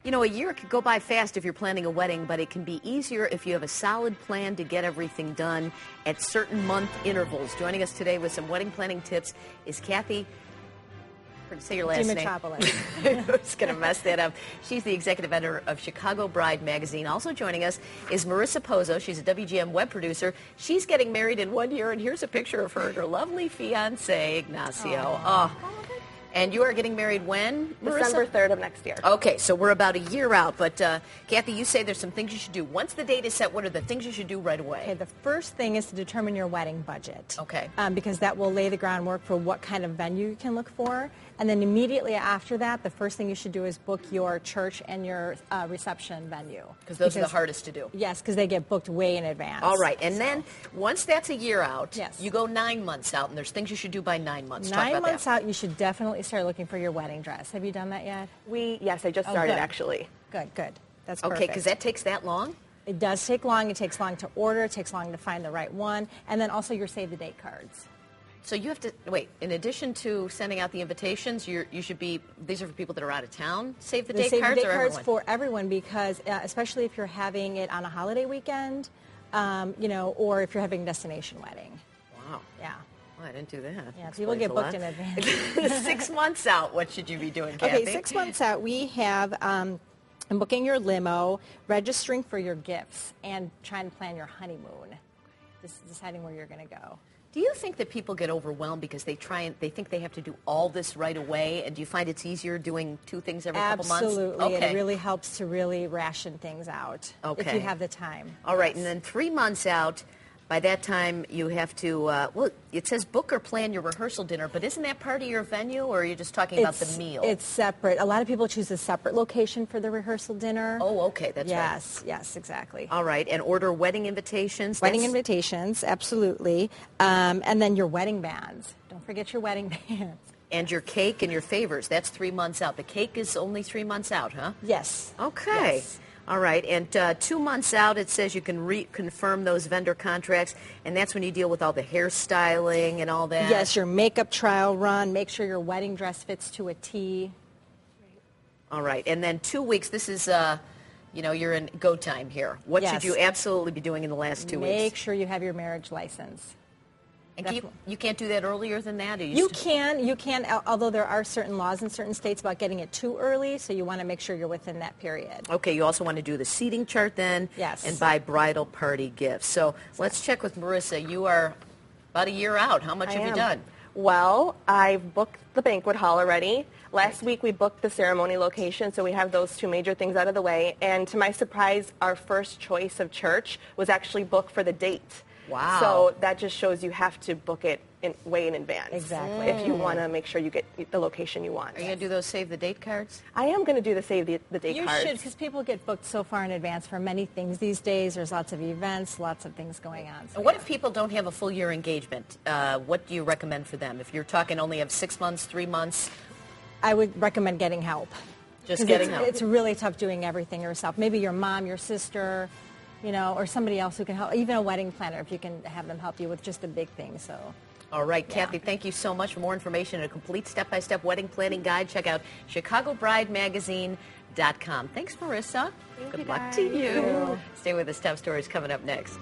You know, a year could go by fast if you're planning a wedding, but it can be easier if you have a solid plan to get everything done at certain month intervals. Joining us today with some wedding planning tips is Kathy. Say your last name. I was going to mess that up. She's the executive editor of Chicago Bride magazine. Also joining us is Marissa Pozo. She's a WGN web producer. She's getting married in 1 year, and here's a picture of her and her lovely fiancé, Ignacio. Oh. And you are getting married when, Marissa? December 3rd of next year. Okay, so we're about a year out. But, Kathy, you say there's some things you should do. Once the date is set, what are the things you should do right away? Okay, the first thing is to determine your wedding budget. Okay. Because that will lay the groundwork for what kind of venue you can look for. And then immediately after that, the first thing you should do is book your church and your reception venue. Because those are the hardest to do. Yes, because they get booked way in advance. All right, and then once that's a year out, yes, you go 9 months out, and there's things you should do by 9 months. 9 months out, you should definitely start looking for your wedding dress. Have you done that yet? Yes, I just started actually. Good. That's perfect. Okay, because that takes that long? It does take long. It takes long to order. It takes long to find the right one. And then also your save the date cards. So you have to, wait, in addition to sending out the invitations, you should be, these are for people that are out of town, save the date cards, or everyone? Save the date cards for everyone because, especially if you're having it on a holiday weekend, or if you're having a destination wedding. Wow. Yeah. Well, I didn't do that. Yeah, people get booked in advance. 6 months out, what should you be doing, Kathy? Okay, 6 months out, we have booking your limo, registering for your gifts, and trying to plan your honeymoon, deciding where you're going to go. Do you think that people get overwhelmed because they think they have to do all this right away? And do you find it's easier doing 2 things every couple months? Absolutely. Okay. It really helps to really ration things out if you have the time. All right. And then 3 months out, by that time you have to, it says book or plan your rehearsal dinner, but isn't that part of your venue, or are you just talking about the meal? It's separate. A lot of people choose a separate location for the rehearsal dinner. Oh, okay. That's right. Yes, exactly. All right. And order wedding invitations? Invitations, absolutely. And then your wedding bands. Don't forget your wedding bands. And your cake and your favors. That's 3 months out. The cake is only 3 months out, huh? Yes. Okay. Yes. All right, and 2 months out, it says you can reconfirm those vendor contracts, and that's when you deal with all the hairstyling and all that. Yes, your makeup trial run. Make sure your wedding dress fits to a T. All right, and then 2 weeks. This is, you're in go time here. What should you absolutely be doing in the last 2 weeks? Make sure you have your marriage license. And you can't do that earlier than that? You can, although there are certain laws in certain states about getting it too early, so you want to make sure you're within that period. Okay, you also want to do the seating chart then? Yes. And buy bridal party gifts. So let's check with Marissa. You are about a year out. How much have you done? Well, I've booked the banquet hall already. Last week we booked the ceremony location, so we have those 2 major things out of the way. And to my surprise, our first choice of church was actually booked for the date. Wow. So that just shows you have to book it way in advance. Exactly. If you want to make sure you get the location you want. Are you going to do those save the date cards? I am going to do the save the date cards. You should, because people get booked so far in advance for many things these days. There's lots of events, lots of things going on. So what if people don't have a full year engagement? What do you recommend for them? If you're talking only have 6 months, 3 months? I would recommend getting help. Just getting help. It's really tough doing everything yourself. Maybe your mom, your sister, or somebody else who can help, even a wedding planner, if you can have them help you with just the big things. So. All right, Kathy, thank you so much. For more information and a complete step-by-step wedding planning guide, check out ChicagoBrideMagazine.com. Thanks, Marissa. Thank Good you, luck guys. to you. Stay with us. Top Stories coming up next.